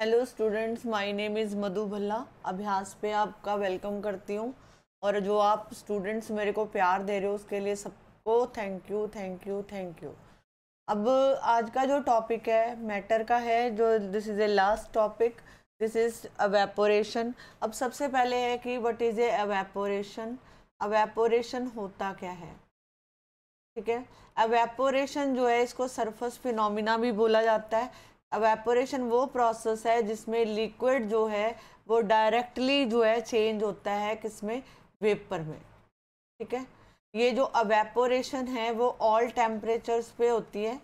Hello students, my name is Madhu Bhalla. अभ्यास पे आपका वेलकम करती हूँ। और जो आप स्टूडेंट्स मेरे को प्यार दे रहे हो उसके लिए सबको thank you thank you thank you. अब आज का जो टॉपिक है मैटर का है, जो this is a last topic, this is evaporation. अब सबसे पहले है कि what is a evaporation. Evaporation होता क्या है, ठीक है। एवेपोरेशन जो है इसको सरफेस फिनोमिना भी बोला जाता है। एवेपोरेशन वो प्रोसेस है जिसमें लिक्विड जो है वो डायरेक्टली जो है चेंज होता है किसमें, वेपर में, ठीक है। ये जो एवेपोरेशन है वो ऑल टेम्परेचर्स पे होती है।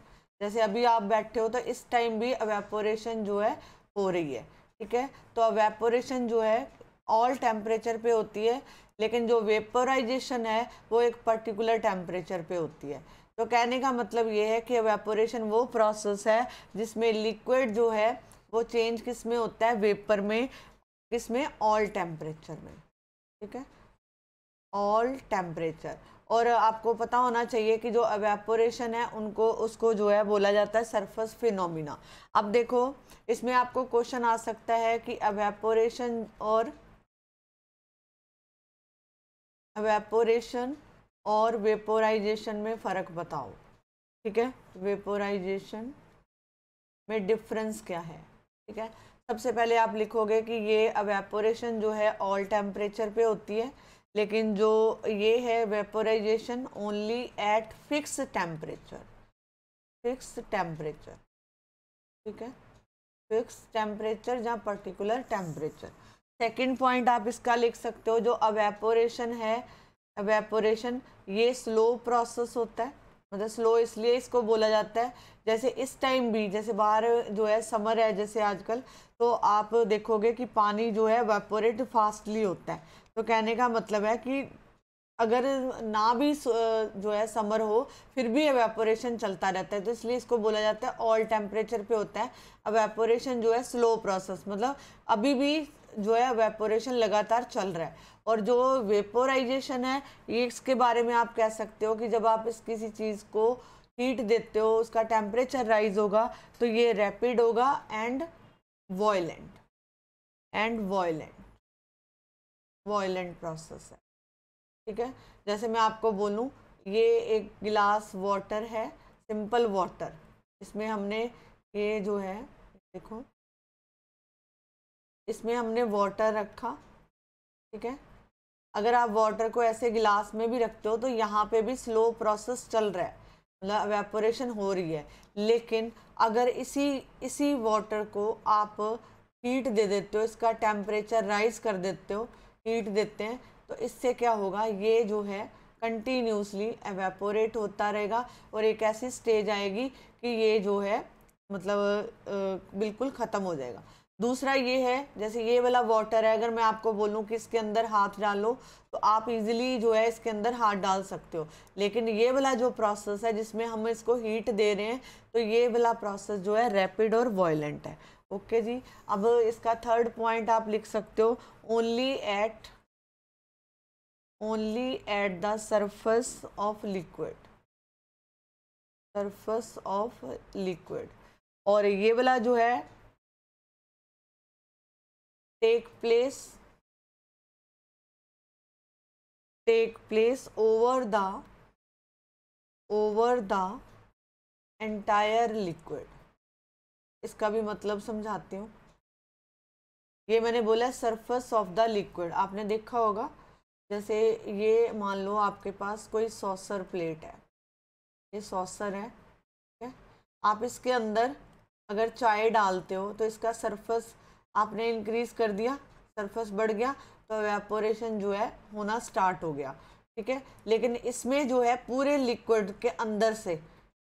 जैसे अभी आप बैठे हो तो इस टाइम भी एवेपोरेशन जो है हो रही है, ठीक है। तो एवेपोरेशन जो है ऑल टेम्परेचर पे होती है, लेकिन जो वेपोराइजेशन है वो एक पर्टिकुलर टेम्परेचर पे होती है। तो कहने का मतलब ये है कि एवेपोरेशन वो प्रोसेस है जिसमें लिक्विड जो है वो चेंज किस में होता है, वेपर में, किस में, ऑल टेम्परेचर में, ठीक है, ऑल टेम्परेचर। और आपको पता होना चाहिए कि जो एवेपोरेशन है उनको उसको जो है बोला जाता है सरफेस फिनोमिना। अब देखो इसमें आपको क्वेश्चन आ सकता है कि एवेपोरेशन और वेपोराइजेशन में फ़र्क बताओ, ठीक है। वेपोराइजेशन में डिफरेंस क्या है, ठीक है। सबसे पहले आप लिखोगे कि ये एवेपोरेशन जो है ऑल टेम्परेचर पे होती है, लेकिन जो ये है vaporisation only eight fix temperature, ठीक है, फिक्स टेम्परेचर जहाँ पर्टिकुलर टेम्परेचर। सेकंड पॉइंट आप इसका लिख सकते हो, जो एवेपोरेशन है, एवेपोरेशन ये स्लो प्रोसेस होता है। मतलब स्लो इसलिए इसको बोला जाता है, जैसे इस टाइम भी, जैसे बाहर जो है समर है जैसे आजकल, तो आप देखोगे कि पानी जो है एवेपोरेट फास्टली होता है। तो कहने का मतलब है कि अगर ना भी जो है समर हो फिर भी एवेपोरेशन चलता रहता है, तो इसलिए इसको बोला जाता है ऑल टेम्परेचर पे होता है। एवेपोरेशन जो है स्लो प्रोसेस, मतलब अभी भी जो है एवेपोरेशन लगातार चल रहा है। और जो वेपोराइजेशन है ये इसके बारे में आप कह सकते हो कि जब आप इस किसी चीज़ को हीट देते हो उसका टेम्परेचर राइज होगा तो ये रैपिड होगा एंड वॉयलेंट, वॉयलेंट प्रोसेस है, ठीक है। जैसे मैं आपको बोलूं, ये एक गिलास वाटर है, सिंपल वाटर, इसमें हमने ये जो है देखो, इसमें हमने वाटर रखा, ठीक है। अगर आप वाटर को ऐसे गिलास में भी रखते हो तो यहाँ पे भी स्लो प्रोसेस चल रहा है, मतलब एवेपोरेशन हो रही है। लेकिन अगर इसी इसी वाटर को आप हीट दे देते हो, इसका टेम्परेचर राइज कर देते हो, हीट देते हैं, तो इससे क्या होगा, ये जो है कंटिन्यूसली एवेपोरेट होता रहेगा और एक ऐसी स्टेज आएगी कि ये जो है मतलब बिल्कुल ख़त्म हो जाएगा। दूसरा ये है, जैसे ये वाला वाटर है, अगर मैं आपको बोलूँ कि इसके अंदर हाथ डालो तो आप इजीली जो है इसके अंदर हाथ डाल सकते हो। लेकिन ये वाला जो प्रोसेस है जिसमें हम इसको हीट दे रहे हैं, तो ये वाला प्रोसेस जो है रैपिड और वॉयलेंट है। ओके जी। अब इसका थर्ड पॉइंट आप लिख सकते हो, only at the surface of liquid. और ये वाला जो है take place over the entire liquid. इसका भी मतलब समझाती हूँ। ये मैंने बोला सरफेस ऑफ द लिक्विड, आपने देखा होगा, जैसे ये मान लो आपके पास कोई सॉसर प्लेट है, ये सॉसर है, ठीक है। आप इसके अंदर अगर चाय डालते हो तो इसका सरफेस आपने इंक्रीज कर दिया, सरफेस बढ़ गया, तो एवेपोरेशन जो है होना स्टार्ट हो गया, ठीक है। लेकिन इसमें जो है पूरे लिक्विड के अंदर से,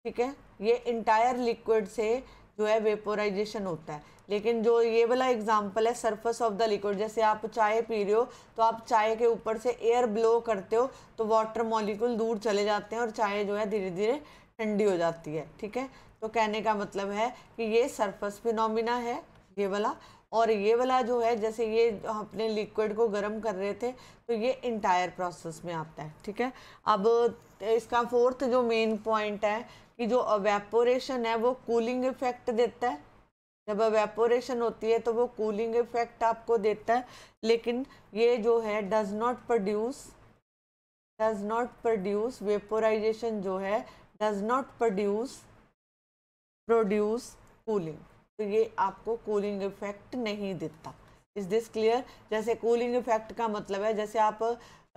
ठीक है, ये इंटायर लिक्विड से जो है वेपोराइजेशन होता है। लेकिन जो ये वाला एग्जांपल है सरफेस ऑफ द लिक्विड, जैसे आप चाय पी रहे हो तो आप चाय के ऊपर से एयर ब्लो करते हो तो वाटर मॉलिक्यूल दूर चले जाते हैं और चाय जो है धीरे धीरे ठंडी हो जाती है, ठीक है। तो कहने का मतलब है कि ये सरफेस फिनोमिना है ये वाला। और ये वाला जो है, जैसे ये अपने लिक्विड को गर्म कर रहे थे, तो ये इंटायर प्रोसेस में आता है, ठीक है। अब इसका फोर्थ जो मेन पॉइंट है कि जो एवेपोरेशन है वो कूलिंग इफेक्ट देता है, जब एवेपोरेशन होती है तो वो कूलिंग इफेक्ट आपको देता है, लेकिन ये जो है डज नॉट प्रोड्यूस वेपोराइजेशन जो है डज नॉट प्रोड्यूस कूलिंग, तो ये आपको कूलिंग इफेक्ट नहीं देता। Is this clear? जैसे कूलिंग इफेक्ट का मतलब है जैसे आप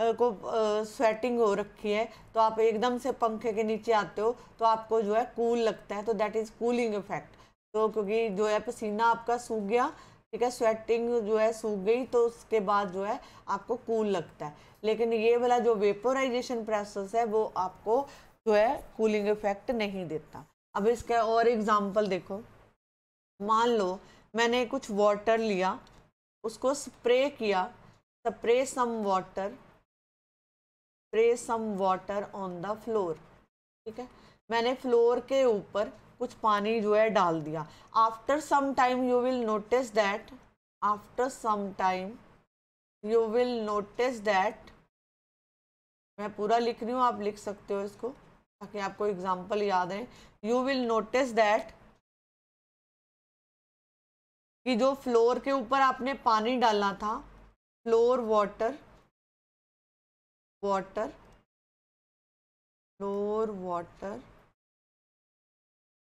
को स्वेटिंग हो रखी है तो आप एकदम से पंखे के नीचे आते हो तो आपको जो है कूल लगता है, तो दैट इज कूलिंग इफेक्ट। तो क्योंकि जो है पसीना आपका सूख गया, ठीक है, स्वेटिंग जो है सूख गई, तो उसके बाद जो है आपको कूल लगता है। लेकिन ये वाला जो वेपोराइजेशन प्रोसेस है वो आपको जो है कूलिंग इफेक्ट नहीं देता। अब इसका और एग्जांपल देखो, मान लो मैंने कुछ वाटर लिया, उसको स्प्रे किया, spray some water on the floor, ठीक है, मैंने फ्लोर के ऊपर कुछ पानी जो है डाल दिया। After some time you will notice that मैं पूरा लिख रही हूँ, आप लिख सकते हो इसको ताकि आपको एग्जाम्पल याद है। यू विल नोटिस दैट कि जो फ्लोर के ऊपर आपने पानी डालना था, floor water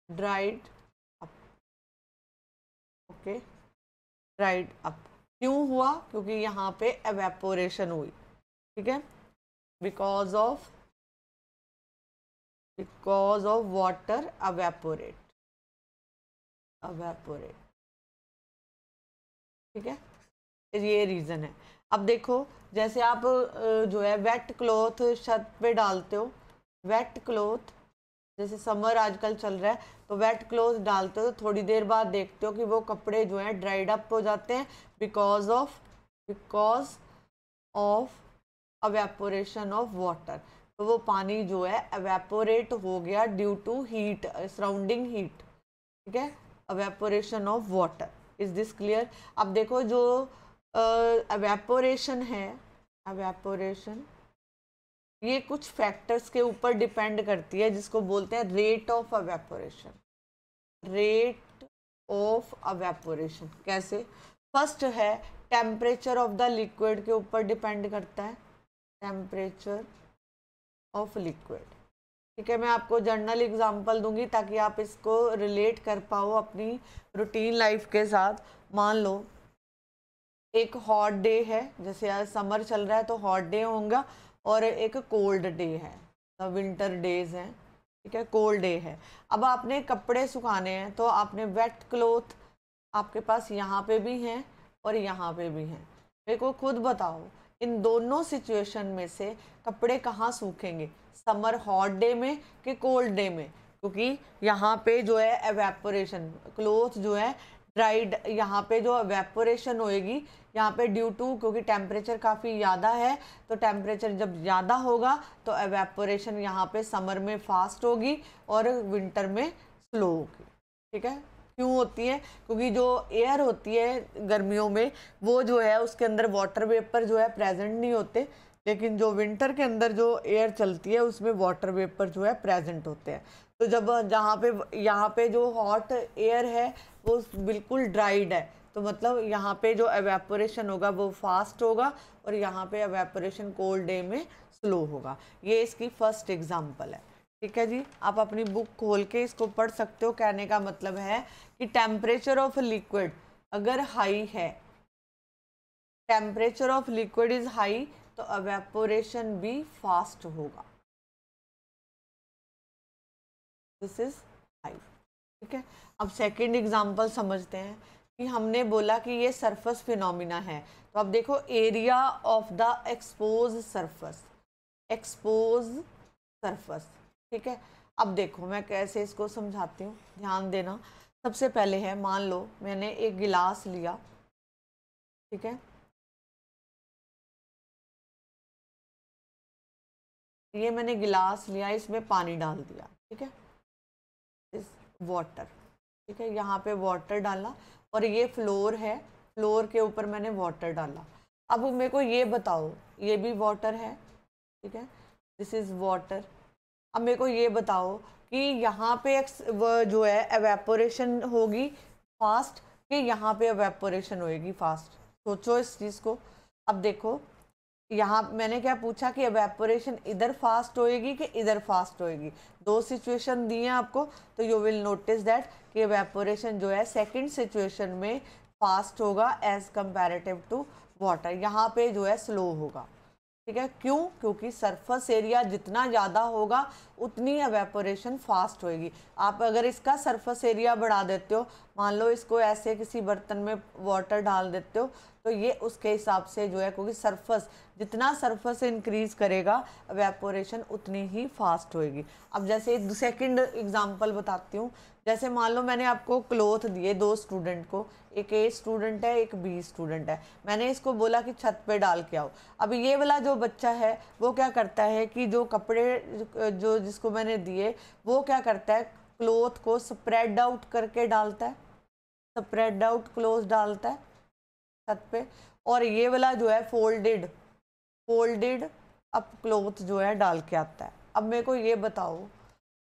dried up, okay, dried up. क्यों हुआ? क्योंकि यहाँ पे एवेपोरेशन हुई, ठीक है, बिकॉज ऑफ वाटर एवेपोरेट, ठीक है, ये रीजन है। अब देखो जैसे आप जो है वेट क्लॉथ छत पे डालते हो, वेट क्लॉथ जैसे समर आजकल चल रहा है तो वेट क्लॉथ डालते हो, तो थोड़ी देर बाद देखते हो कि वो कपड़े जो है ड्राइड अप हो जाते हैं because of evaporation of water. तो वो पानी जो है एवेपोरेट हो गया due to heat, surrounding heat, ठीक है, evaporation of water. Is this clear? अब देखो जो एवेपोरेशन है, एवेपोरेशन ये कुछ फैक्टर्स के ऊपर डिपेंड करती है जिसको बोलते हैं रेट ऑफ एवेपोरेशन। कैसे? फर्स्ट है टेम्परेचर ऑफ द लिक्विड के ऊपर डिपेंड करता है, टेम्परेचर ऑफ लिक्विड, ठीक है। मैं आपको जर्नल एग्जांपल दूंगी ताकि आप इसको रिलेट कर पाओ अपनी रूटीन लाइफ के साथ। मान लो एक हॉट डे है, जैसे आज समर चल रहा है तो हॉट डे होगा, और एक कोल्ड डे है, विंटर डेज हैं, ठीक है, कोल्ड डे है। अब आपने कपड़े सुखाने हैं तो आपने वेट क्लॉथ आपके पास यहाँ पे भी हैं और यहाँ पे भी हैं। मेरे को खुद बताओ इन दोनों सिचुएशन में से कपड़े कहाँ सूखेंगे, समर हॉट डे में कि कोल्ड डे में? क्योंकि यहाँ पे जो है एवेपोरेशन, क्लॉथ जो है ड्राइड, यहाँ पे जो एवेपोरेशन होएगी यहाँ पे ड्यू टू, क्योंकि टेम्परेचर काफ़ी ज़्यादा है, तो टेम्परेचर जब ज़्यादा होगा तो एवेपोरेशन यहाँ पे समर में फास्ट होगी और विंटर में स्लो होगी, ठीक है। क्यों होती है? क्योंकि जो एयर होती है गर्मियों में वो जो है उसके अंदर वाटर वेपर जो है प्रेजेंट नहीं होते, लेकिन जो विंटर के अंदर जो एयर चलती है उसमें वाटर वेपर जो है प्रेजेंट होते हैं। तो जब यहाँ पे जो हॉट एयर है वो बिल्कुल ड्राइड है, तो मतलब यहाँ पे जो एवेपोरेशन होगा वो फास्ट होगा और यहाँ पे एवेपोरेशन कोल्ड डे में स्लो होगा। ये इसकी फर्स्ट एग्जांपल है, ठीक है जी। आप अपनी बुक खोल के इसको पढ़ सकते हो। कहने का मतलब है कि टेम्परेचर ऑफ लिक्विड अगर हाई है, temperature of liquid is high, तो एवेपोरेशन भी फास्ट होगा, दिस इज हाई, ठीक है। अब सेकंड एग्जांपल समझते हैं कि हमने बोला कि ये सरफेस फिनोमिना है, तो अब देखो area of the expose surface, ठीक है। अब देखो मैं कैसे इसको समझाती हूँ, ध्यान देना। सबसे पहले है, मान लो मैंने एक गिलास लिया, ठीक है, ये मैंने गिलास लिया, इसमें पानी डाल दिया, ठीक है, इस वाटर, ठीक है, यहाँ पे वाटर डाला और ये फ्लोर है, फ्लोर के ऊपर मैंने वाटर डाला। अब मेरे को ये बताओ, ये भी वाटर है, ठीक है, दिस इज वाटर। अब मेरे को ये बताओ कि यहाँ पे जो है एवेपोरेशन होगी फास्ट कि यहाँ पे एवेपोरेशन होएगी फास्ट। सोचो इस चीज़ को। अब देखो यहाँ मैंने क्या पूछा कि एवेपोरेशन इधर फास्ट होएगी कि इधर फास्ट होएगी, दो सिचुएशन दी हैं आपको, तो यू विल नोटिस दैट कि एवेपोरेशन जो है सेकंड सिचुएशन में फास्ट होगा एज कंपैरेटिव टू वाटर, यहाँ पे जो है स्लो होगा। ठीक है, क्यों? क्योंकि सरफेस एरिया जितना ज़्यादा होगा उतनी एवेपोरेशन फास्ट होएगी। आप अगर इसका सरफेस एरिया बढ़ा देते हो, मान लो इसको ऐसे किसी बर्तन में वाटर डाल देते हो, तो ये उसके हिसाब से जो है, क्योंकि सरफेस जितना सरफेस इंक्रीज करेगा एवेपोरेशन उतनी ही फास्ट होएगी। अब जैसे सेकंड एग्जांपल बताती हूँ। जैसे मान लो मैंने आपको क्लोथ दिए दो स्टूडेंट को, एक ए स्टूडेंट है एक बी स्टूडेंट है, मैंने इसको बोला कि छत पे डाल के आओ। अब ये वाला जो बच्चा है वो क्या करता है कि जो कपड़े जो जिसको मैंने दिए वो क्या करता है, क्लोथ को स्प्रेड आउट करके डालता है, स्प्रेड आउट क्लोथ डालता है छत पे, और ये वाला जो है फोल्डेड अप क्लोथ जो है डाल के आता है। अब मेरे को ये बताओ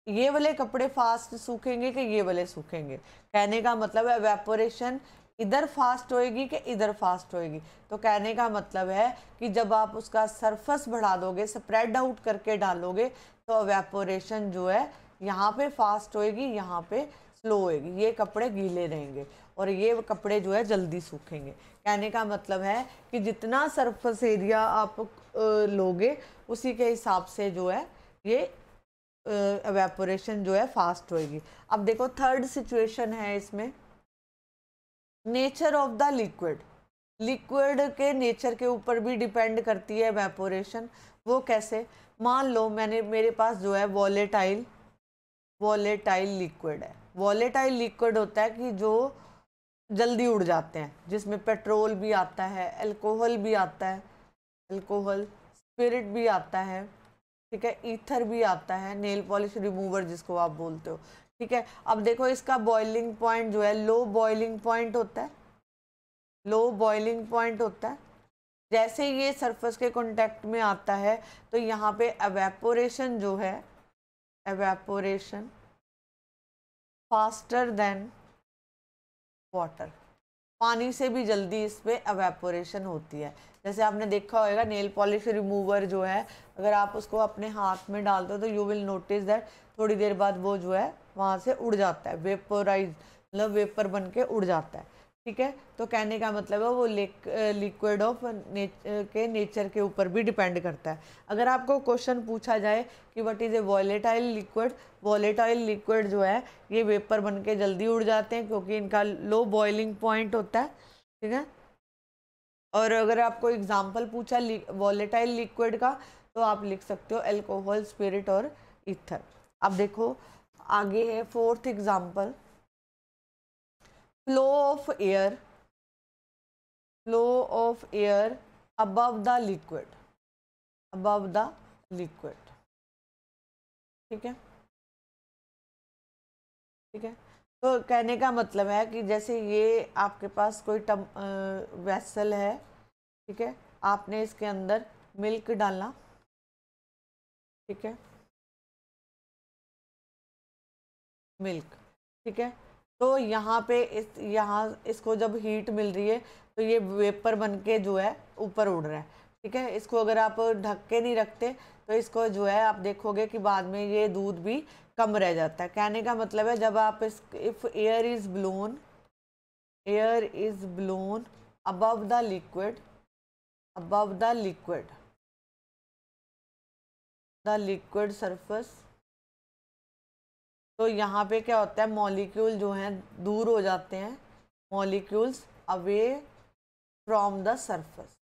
ये वाले कपड़े फास्ट सूखेंगे कि ये वाले सूखेंगे? कहने का मतलब है एवेपोरेशन इधर फास्ट होएगी कि इधर फास्ट होएगी। तो कहने का मतलब है कि जब आप उसका सरफेस बढ़ा दोगे, स्प्रेड आउट करके डालोगे, तो एवेपोरेशन जो है यहाँ पे फास्ट होएगी, यहाँ पे स्लो होएगी। ये कपड़े गीले रहेंगे और ये कपड़े जो है जल्दी सूखेंगे। कहने का मतलब है कि जितना सरफेस एरिया आप लोगे उसी के हिसाब से जो है ये एवेपोरेशन जो है फास्ट होएगी। अब देखो थर्ड सिचुएशन है इसमें, nature of the liquid. Liquid के नेचर के ऊपर भी डिपेंड करती है एवेपोरेशन। वो कैसे? मान लो मेरे पास जो है वॉलेटाइल लिक्विड है। वॉलेटाइल लिक्विड होता है कि जो जल्दी उड़ जाते हैं, जिसमें पेट्रोल भी आता है, अल्कोहल भी आता है, अल्कोहल स्पिरिट भी आता है, ठीक है, ईथर भी आता है, नेल पॉलिश रिमूवर जिसको आप बोलते हो। ठीक है, अब देखो इसका बॉइलिंग पॉइंट जो है लो बॉइलिंग पॉइंट होता है, लो बॉइलिंग पॉइंट होता है। जैसे ये सरफेस के कांटेक्ट में आता है तो यहाँ पे एवेपोरेशन जो है, एवेपोरेशन फास्टर देन वाटर, पानी से भी जल्दी इस पे एवेपोरेशन होती है। जैसे आपने देखा होगा नेल पॉलिश रिमूवर जो है, अगर आप उसको अपने हाथ में डालते हो तो यू विल नोटिस दैट थोड़ी देर बाद वो जो है वहाँ से उड़ जाता है, वेपोराइज मतलब वेपर बन के उड़ जाता है। ठीक है, तो कहने का मतलब है वो लिक्विड ऑफ के नेचर के ऊपर भी डिपेंड करता है। अगर आपको क्वेश्चन पूछा जाए कि what is a volatile liquid, volatile liquid जो है ये वेपर बन के जल्दी उड़ जाते हैं क्योंकि इनका लो बॉइलिंग पॉइंट होता है। ठीक है, और अगर आपको एग्जांपल पूछा वॉलेटाइल लिक्विड का तो आप लिख सकते हो अल्कोहल, स्पिरिट और ईथर। अब देखो आगे है fourth example, flow of air above the liquid, above the liquid. ठीक है, ठीक है, तो कहने का मतलब है कि जैसे ये आपके पास कोई वेसल है, ठीक है, आपने इसके अंदर मिल्क डाला, ठीक है, मिल्क, ठीक है, तो यहाँ पे यहाँ इसको जब हीट मिल रही है तो ये वेपर बन के जो है ऊपर उड़ रहा है। ठीक है, इसको अगर आप ढक के नहीं रखते तो इसको जो है आप देखोगे कि बाद में ये दूध भी कम रह जाता है। कहने का मतलब है जब आप if air is blown above the liquid, above the liquid surface, तो यहाँ पे क्या होता है, मॉलिक्यूल जो हैं दूर हो जाते हैं, molecules away from the surface,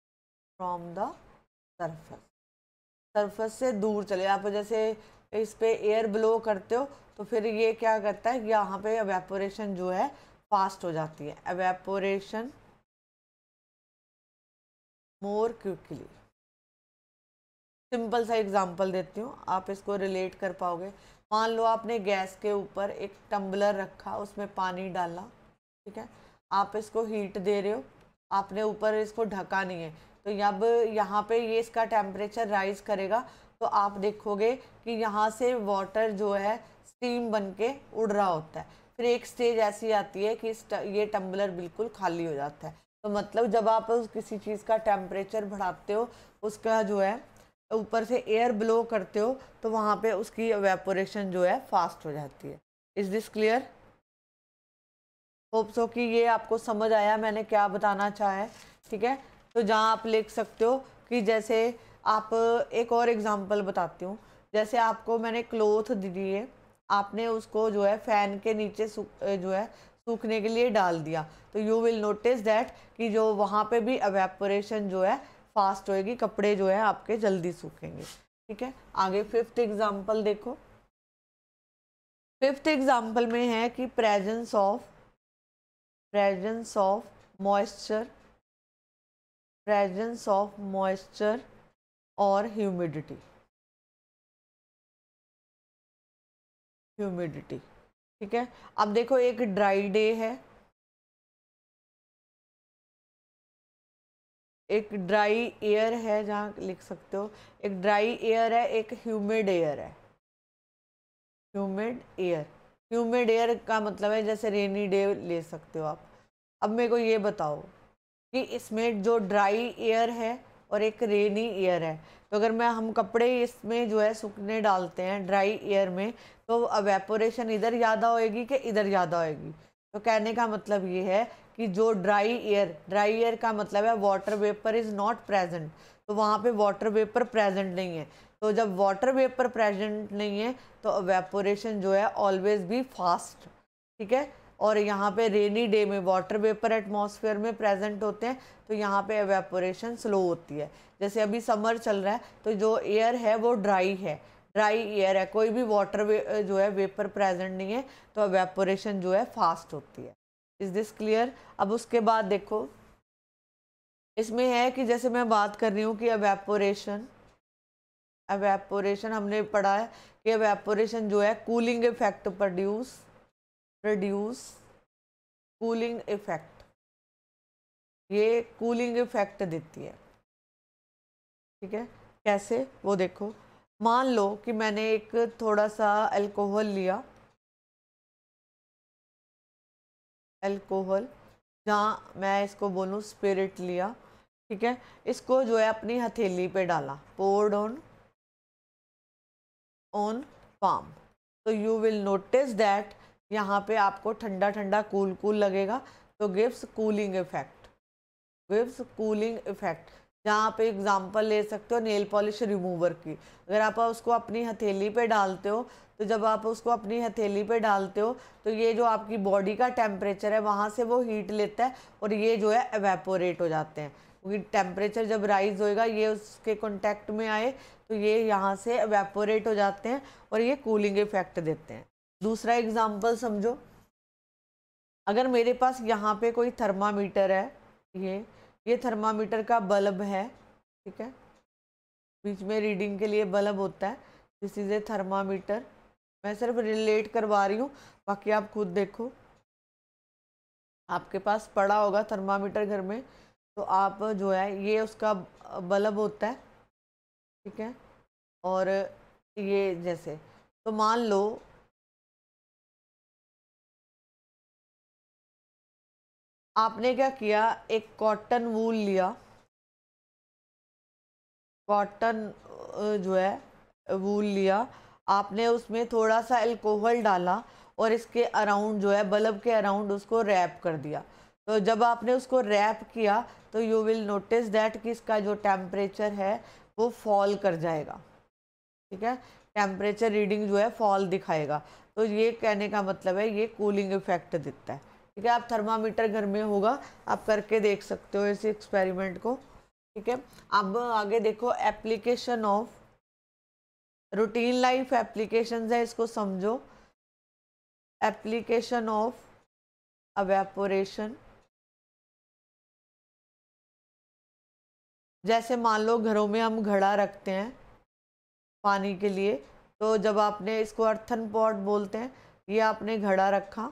surface से दूर चले। आप जैसे इस पे एयर ब्लो करते हो तो फिर ये क्या करता है, यहाँ पे एवेपोरेशन जो है फास्ट हो जाती है, एवेपोरेशन मोर क्विकली। सिंपल सा एग्जांपल देती हूँ, आप इसको रिलेट कर पाओगे। मान लो आपने गैस के ऊपर एक टम्बलर रखा, उसमें पानी डाला, ठीक है, आप इसको हीट दे रहे हो, आपने ऊपर इसको ढका नहीं है, तो अब यहाँ पे ये इसका टेम्परेचर राइज करेगा तो आप देखोगे कि यहाँ से वाटर जो है स्टीम बन के उड़ रहा होता है। फिर एक स्टेज ऐसी आती है कि ये टम्बलर बिल्कुल खाली हो जाता है। तो मतलब जब आप किसी चीज़ का टेम्परेचर बढ़ाते हो, उसका जो है ऊपर से एयर ब्लो करते हो, तो वहाँ पे उसकी एवेपोरेशन जो है फास्ट हो जाती है। Is this clear? Hope so कि ये आपको समझ आया मैंने क्या बताना चाहा है। ठीक है, तो जहाँ आप लिख सकते हो कि जैसे आप, एक और एग्जांपल बताती हूँ। जैसे आपको मैंने क्लोथ दिए, आपने उसको जो है फैन के नीचे जो है सूखने के लिए डाल दिया, तो यू विल नोटिस दैट कि जो वहाँ पे भी एवेपोरेशन जो है फास्ट होएगी, कपड़े जो है आपके जल्दी सूखेंगे। ठीक है, आगे फिफ्थ एग्जाम्पल देखो। फिफ्थ एग्जाम्पल में है कि presence of moisture, presence of moisture और ह्यूमिडिटी। ठीक है, अब देखो एक ड्राई डे है, एक ड्राई एयर है, जहाँ लिख सकते हो एक ड्राई एयर है, एक ह्यूमिड एयर है। ह्यूमिड एयर का मतलब है जैसे रेनी डे ले सकते हो आप। अब मेरे को ये बताओ कि इसमें जो ड्राई एयर है और एक रेनी एयर है, तो अगर हम कपड़े इसमें जो है सूखने डालते हैं ड्राई एयर में, तो एवेपोरेशन इधर ज़्यादा होएगी कि इधर ज़्यादा होएगी? तो कहने का मतलब ये है कि जो ड्राई एयर का मतलब है water vapour is not present, तो वहाँ पे वाटर वेपर प्रेजेंट नहीं है। तो जब वाटर वेपर प्रेजेंट नहीं है तो एवेपोरेशन जो है ऑलवेज भी फास्ट। ठीक है, और यहाँ पे रेनी डे में वाटर वेपर एटमॉस्फेयर में प्रेजेंट होते हैं, तो यहाँ पे एवेपोरेशन स्लो होती है। जैसे अभी समर चल रहा है, तो जो एयर है वो ड्राई एयर है, कोई भी वाटर जो है वेपर प्रेजेंट नहीं है, तो एवेपोरेशन जो है फास्ट होती है। Is this clear? अब उसके बाद देखो, इसमें है कि जैसे मैं बात कर रही हूँ कि एवेपोरेशन हमने पढ़ा है कि एवेपोरेशन जो है cooling effect produce cooling effect, ये कूलिंग इफेक्ट देती है। ठीक है, कैसे वो देखो। मान लो कि मैंने एक थोड़ा सा अल्कोहल लिया, जहाँ मैं इसको बोलूँ स्पिरिट लिया। ठीक है, इसको जो है अपनी हथेली पे डाला, पोर्ड ऑन पाम, तो यू विल नोटिस दैट यहाँ पे आपको ठंडा ठंडा कूल लगेगा, तो गिव्स कूलिंग इफेक्ट। जहाँ पे एग्जांपल ले सकते हो नेल पॉलिश रिमूवर की, अगर आप उसको अपनी हथेली पे डालते हो, तो जब आप उसको अपनी हथेली पे डालते हो, तो ये जो आपकी बॉडी का टेम्परेचर है वहाँ से वो हीट लेता है और ये जो है एवेपोरेट हो जाते हैं, क्योंकि टेम्परेचर जब राइज होएगा ये उसके कॉन्टेक्ट में आए, तो ये यहाँ से एवेपोरेट हो जाते हैं और ये कूलिंग इफेक्ट देते हैं। दूसरा एग्जाम्पल समझो, अगर मेरे पास यहाँ पे कोई थर्मामीटर है, ये थर्मामीटर का बल्ब है। ठीक है, बीच में रीडिंग के लिए बल्ब होता है, दिस इज ए थर्मामीटर। मैं सिर्फ रिलेट करवा रही हूँ, बाकी आप खुद देखो, आपके पास पड़ा होगा थर्मामीटर घर में, तो आप जो है ये उसका बल्ब होता है। ठीक है, और ये जैसे, तो मान लो आपने क्या किया, एक कॉटन वूल लिया, कॉटन जो है वूल लिया, आपने उसमें थोड़ा सा अल्कोहल डाला और इसके अराउंड जो है बल्ब के अराउंड उसको रैप कर दिया। तो जब आपने उसको रैप किया, तो यू विल नोटिस दैट कि इसका जो टेम्परेचर है वो फॉल कर जाएगा। ठीक है, टेम्परेचर रीडिंग जो है फॉल दिखाएगा, तो ये कहने का मतलब है ये कूलिंग इफेक्ट देता है। ठीक है, आप थर्मामीटर घर में होगा, आप करके देख सकते हो इस एक्सपेरिमेंट को। ठीक है, अब आगे देखो, application of routine life applications है, इसको समझो। एप्लीकेशन ऑफ एवेपोरेशन, जैसे मान लो घरों में हम घड़ा रखते हैं पानी के लिए, तो जब आपने इसको अर्थन पॉट बोलते हैं, ये आपने घड़ा रखा।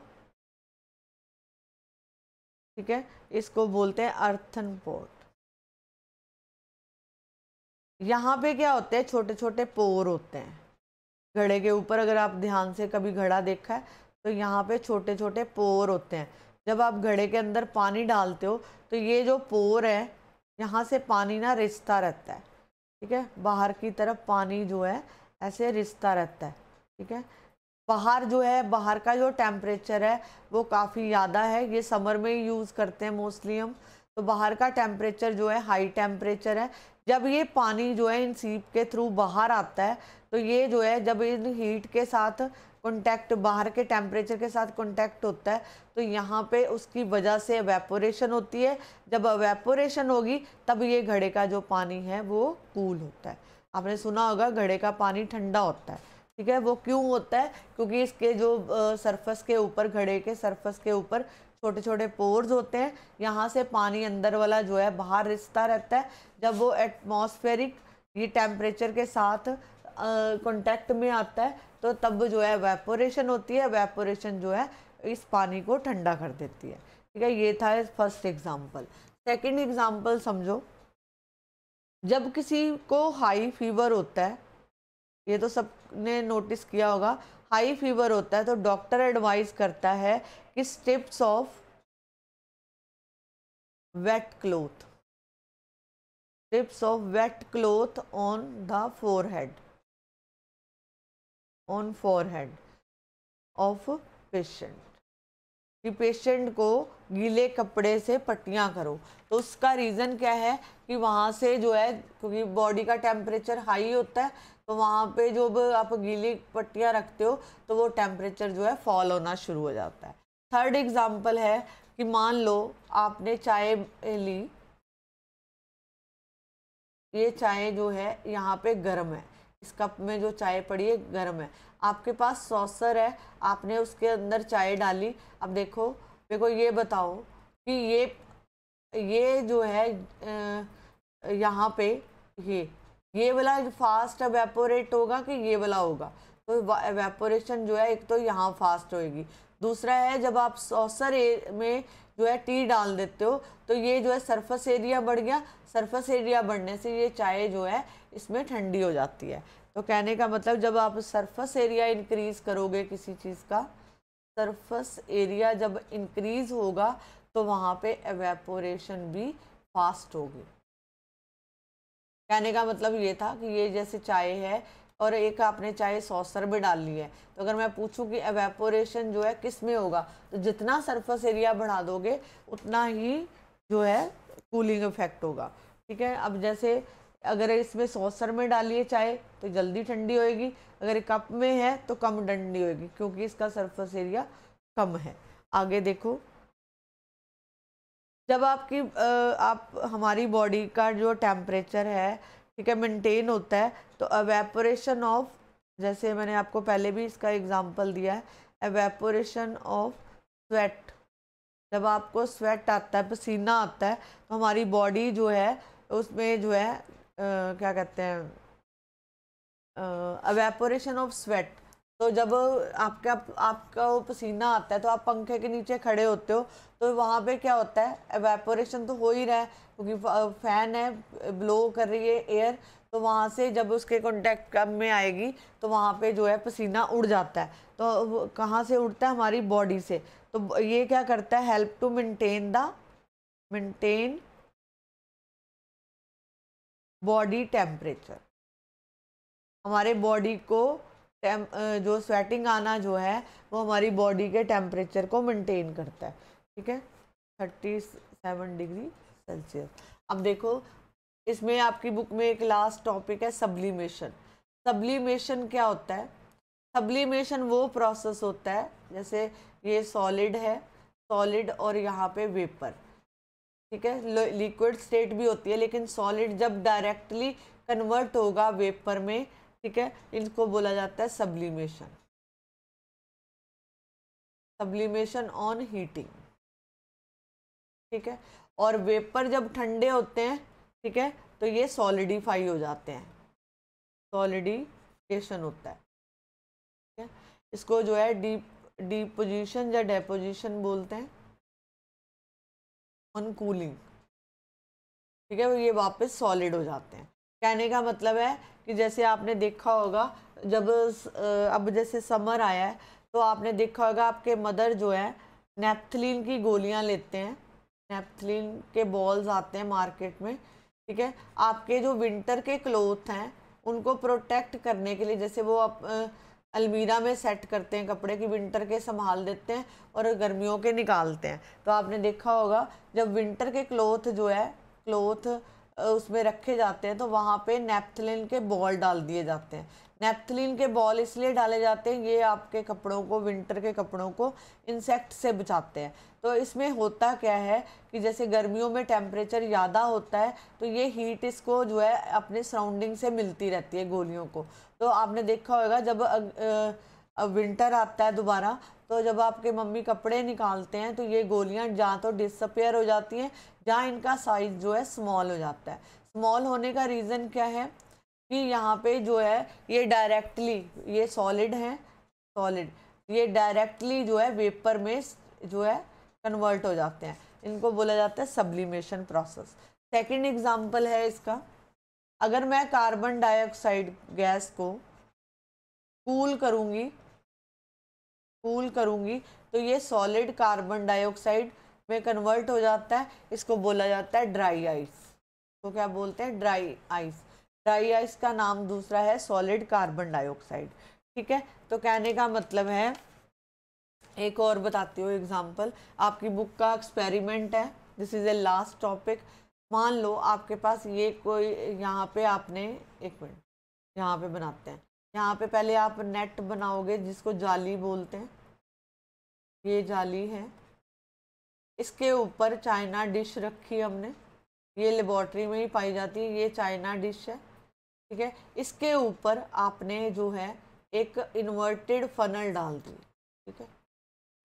ठीक है, इसको बोलते हैं अर्थन पॉट। यहाँ पे क्या होते हैं, छोटे छोटे पोर होते हैं घड़े के ऊपर। अगर आप ध्यान से कभी घड़ा देखा है तो यहाँ पे छोटे छोटे पोर होते हैं। जब आप घड़े के अंदर पानी डालते हो तो ये जो पोर है यहाँ से पानी ना रिसता रहता है, ठीक है, बाहर की तरफ पानी जो है ऐसे रिसता रहता है, ठीक है। बाहर जो है, बाहर का जो टेम्परेचर है वो काफ़ी ज़्यादा है, ये समर में ही यूज़ करते हैं मोस्टली हम। तो बाहर का टेम्परेचर जो है हाई टेम्परेचर है। जब ये पानी जो है इन सीप के थ्रू बाहर आता है तो ये जो है जब इन हीट के साथ कांटेक्ट, बाहर के टेम्परेचर के साथ कांटेक्ट होता है तो यहाँ पे उसकी वजह से एवेपोरेशन होती है। जब एवेपोरेशन होगी तब ये घड़े का जो पानी है वो कूल होता है। आपने सुना होगा घड़े का पानी ठंडा होता है, ठीक है। वो क्यों होता है? क्योंकि इसके जो सरफेस के ऊपर, घड़े के सरफेस के ऊपर छोटे छोटे पोर्स होते हैं, यहाँ से पानी अंदर वाला जो है बाहर रिसता रहता है। जब वो एटमॉस्फेरिक ये टेम्परेचर के साथ कांटेक्ट में आता है तो तब जो है वेपोरेशन होती है। वेपोरेशन जो है इस पानी को ठंडा कर देती है, ठीक है। ये था फर्स्ट एग्जांपल। सेकंड एग्जांपल समझो, जब किसी को हाई फीवर होता है, ये तो सबने नोटिस किया होगा, हाई फीवर होता है तो डॉक्टर एडवाइस करता है कि strips of wet cloth, strips of wet cloth on the forehead, on forehead of patient, कि पेशेंट को गीले कपड़े से पट्टियाँ करो। तो उसका रीज़न क्या है कि वहाँ से जो है, क्योंकि बॉडी का टेम्परेचर हाई होता है तो वहाँ पे जो आप गीली पट्टियाँ रखते हो तो वो टेम्परेचर जो है फॉल होना शुरू हो जाता है। थर्ड एग्जांपल है कि मान लो आपने चाय ली, ये चाय जो है यहाँ पे गर्म है, इस कप में जो चाय पड़ी है गर्म है, आपके पास सॉसर है, आपने उसके अंदर चाय डाली। अब देखो, मेरे को ये बताओ कि ये जो है यहाँ पे ये वाला फास्ट एवेपोरेट होगा कि ये वाला होगा? तो एवेपोरेशन जो है एक तो यहाँ फास्ट होएगी, दूसरा है जब आप सॉसर में जो है टी डाल देते हो तो ये जो है सरफेस एरिया बढ़ गया, सरफेस एरिया बढ़ने से ये चाय जो है इसमें ठंडी हो जाती है। तो कहने का मतलब जब आप सरफेस एरिया इंक्रीज करोगे किसी चीज़ का, सरफेस एरिया जब इंक्रीज होगा तो वहाँ पे एवेपोरेशन भी फास्ट होगी। कहने का मतलब ये था कि ये जैसे चाय है और एक आपने चाय सॉसर में डाल ली है, तो अगर मैं पूछूं कि एवेपोरेशन जो है किस में होगा, तो जितना सरफेस एरिया बढ़ा दोगे उतना ही जो है कूलिंग इफेक्ट होगा, ठीक है। अब जैसे अगर इसमें सॉसर में डालिए चाय तो जल्दी ठंडी होएगी, अगर कप में है तो कम ठंडी होएगी क्योंकि इसका सरफेस एरिया कम है। आगे देखो, जब आप हमारी बॉडी का जो टेम्परेचर है, ठीक है, मेंटेन होता है तो एवेपोरेशन ऑफ, जैसे मैंने आपको पहले भी इसका एग्जांपल दिया है, एवेपोरेशन ऑफ स्वेट, जब आपको स्वेट आता है, पसीना आता है तो हमारी बॉडी जो है उसमें जो है क्या कहते हैं, एवेपोरेशन ऑफ स्वेट। तो जब आपका वो पसीना आता है तो आप पंखे के नीचे खड़े होते हो तो वहाँ पे क्या होता है, एवेपोरेशन तो हो ही रहा है क्योंकि फैन है, ब्लो कर रही है एयर, तो वहाँ से जब उसके कांटेक्ट कम में आएगी तो वहाँ पे जो है पसीना उड़ जाता है। तो कहाँ से उड़ता है? हमारी बॉडी से। तो ये क्या करता है, help to maintain body temperature, हमारे बॉडी को जो स्वेटिंग आना जो है वो हमारी बॉडी के टेम्परेचर को मेंटेन करता है, ठीक है, 37 डिग्री सेल्सियस। अब देखो, इसमें आपकी बुक में एक लास्ट टॉपिक है सब्लिमेशन। सब्लिमेशन क्या होता है? सब्लिमेशन वो प्रोसेस होता है, जैसे ये सॉलिड है, सॉलिड और यहाँ पे वेपर, ठीक है, लिक्विड स्टेट भी होती है, लेकिन सॉलिड जब डायरेक्टली कन्वर्ट होगा वेपर में, ठीक है, इनको बोला जाता है सब्लिमेशन, सब्लिमेशन ऑन हीटिंग, ठीक है। और वेपर जब ठंडे होते हैं, ठीक है, तो ये सॉलिडिफाई हो जाते हैं, सॉलिडिफिकेशन होता है, ठीक है। इसको जो है डिपोजिशन या डेपोजिशन बोलते हैं ऑन कूलिंग, ठीक है, ये वापस सॉलिड हो जाते हैं। कहने का मतलब है कि जैसे आपने देखा होगा जब अब जैसे समर आया है तो आपने देखा होगा आपके मदर जो है नेप्थलीन की गोलियां लेते हैं, नेप्थलीन के बॉल्स आते हैं मार्केट में, ठीक है। आपके जो विंटर के क्लोथ हैं उनको प्रोटेक्ट करने के लिए, जैसे वो आप अलमीरा में सेट करते हैं कपड़े की, विंटर के संभाल देते हैं और गर्मियों के निकालते हैं। तो आपने देखा होगा जब विंटर के क्लोथ जो है क्लोथ उसमें रखे जाते हैं तो वहाँ पे नेप्थलीन के बॉल डाल दिए जाते हैं। नेप्थलीन के बॉल इसलिए डाले जाते हैं, ये आपके कपड़ों को, विंटर के कपड़ों को इंसेक्ट से बचाते हैं। तो इसमें होता क्या है कि जैसे गर्मियों में टेम्परेचर ज़्यादा होता है तो ये हीट इसको जो है अपने सराउंडिंग से मिलती रहती है गोलियों को। तो आपने देखा होगा जब विंटर आता है दोबारा, तो जब आपके मम्मी कपड़े निकालते हैं तो ये गोलियां जहाँ तो डिसअपेयर हो जाती हैं, जहाँ इनका साइज जो है स्मॉल हो जाता है। स्मॉल होने का रीज़न क्या है कि यहाँ पे जो है ये डायरेक्टली, ये सॉलिड है, सॉलिड ये डायरेक्टली जो है वेपर में जो है कन्वर्ट हो जाते हैं। इनको बोला जाता है सब्लिमेशन प्रोसेस। सेकंड एग्जांपल है इसका, अगर मैं कार्बन डाइऑक्साइड गैस को कूल करूंगी तो ये सॉलिड कार्बन डाइऑक्साइड में कन्वर्ट हो जाता है। इसको बोला जाता है ड्राई आइस। तो क्या बोलते हैं? Dry ice. ड्राई आइस का नाम दूसरा है सॉलिड कार्बन डाइऑक्साइड, ठीक है। तो कहने का मतलब है, एक और बताती हूँ एग्जांपल, आपकी बुक का एक्सपेरिमेंट है, this is a last topic. मान लो आपके पास ये कोई, यहाँ पे आपने, एक मिनट, यहाँ पे बनाते हैं। यहाँ पे पहले आप नेट बनाओगे जिसको जाली बोलते हैं, ये जाली है। इसके ऊपर चाइना डिश रखी हमने, ये लेबोरेटरी में ही पाई जाती है, ये चाइना डिश है, ठीक है। इसके ऊपर आपने जो है एक इन्वर्टेड फनल डाल दी, ठीक है,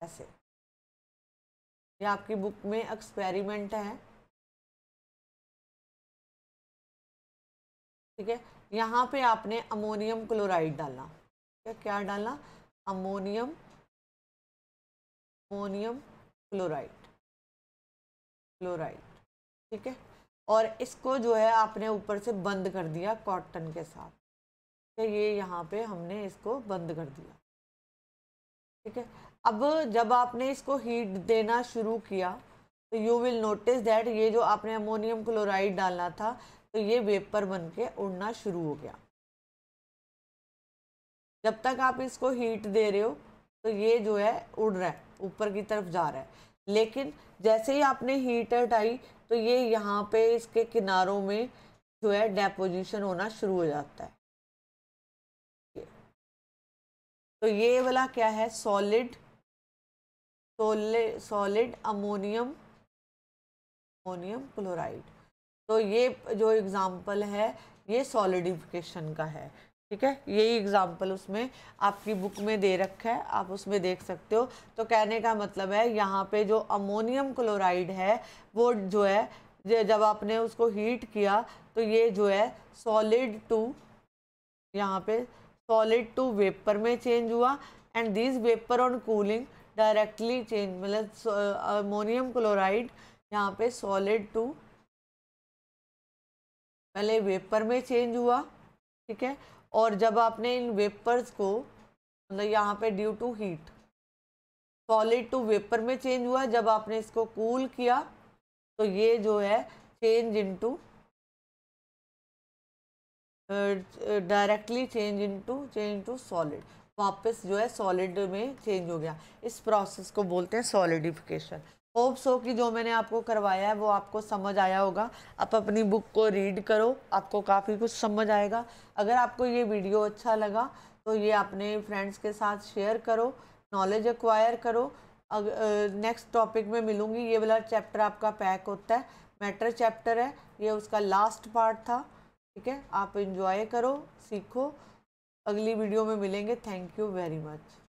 ऐसे। ये आपकी बुक में एक्सपेरिमेंट है, ठीक है। यहाँ पे आपने अमोनियम क्लोराइड डाला, ठीक है। क्या डाला? अमोनियम क्लोराइड, ठीक है। और इसको जो है आपने ऊपर से बंद कर दिया कॉटन के साथ, तो ये यहाँ पे हमने इसको बंद कर दिया, ठीक है। अब जब आपने इसको हीट देना शुरू किया तो यू विल नोटिस दैट ये जो आपने अमोनियम क्लोराइड डाला था तो ये वेपर बन के उड़ना शुरू हो गया। जब तक आप इसको हीट दे रहे हो तो ये जो है उड़ रहा है, ऊपर की तरफ जा रहा है। लेकिन जैसे ही आपने हीट हटाई तो ये यहाँ पे इसके किनारों में जो है डेपोजिशन होना शुरू हो जाता है। तो ये वाला क्या है? Solid ammonium chloride. तो ये जो एग्जाम्पल है ये सॉलिडिफिकेशन का है, ठीक है। यही एग्जाम्पल उसमें आपकी बुक में दे रखा है, आप उसमें देख सकते हो। तो कहने का मतलब है यहाँ पे जो अमोनियम क्लोराइड है वो जो है जब आपने उसको हीट किया तो ये जो है सॉलिड टू, यहाँ पे सॉलिड टू वेपर में चेंज हुआ, and this vapour on cooling directly change, मतलब अमोनियम क्लोराइड यहाँ पे सॉलिड टू पहले वेपर में चेंज हुआ, ठीक है। और जब आपने इन वेपर्स को, मतलब यहाँ पे due to heat solid to vapour में चेंज हुआ, जब आपने इसको कूल किया तो ये जो है change into directly change into solid, वापस जो है सॉलिड में चेंज हो गया। इस प्रोसेस को बोलते हैं सॉलिडिफिकेशन। होप सो कि जो मैंने आपको करवाया है वो आपको समझ आया होगा। आप अपनी बुक को रीड करो, आपको काफ़ी कुछ समझ आएगा। अगर आपको ये वीडियो अच्छा लगा तो ये अपने फ्रेंड्स के साथ शेयर करो, नॉलेज एक्वायर करो। नेक्स्ट टॉपिक में मिलूँगी। ये वाला चैप्टर आपका पैक होता है, मैटर चैप्टर है, ये उसका लास्ट पार्ट था, ठीक है। आप इंजॉय करो, सीखो। अगली वीडियो में मिलेंगे। Thank you very much.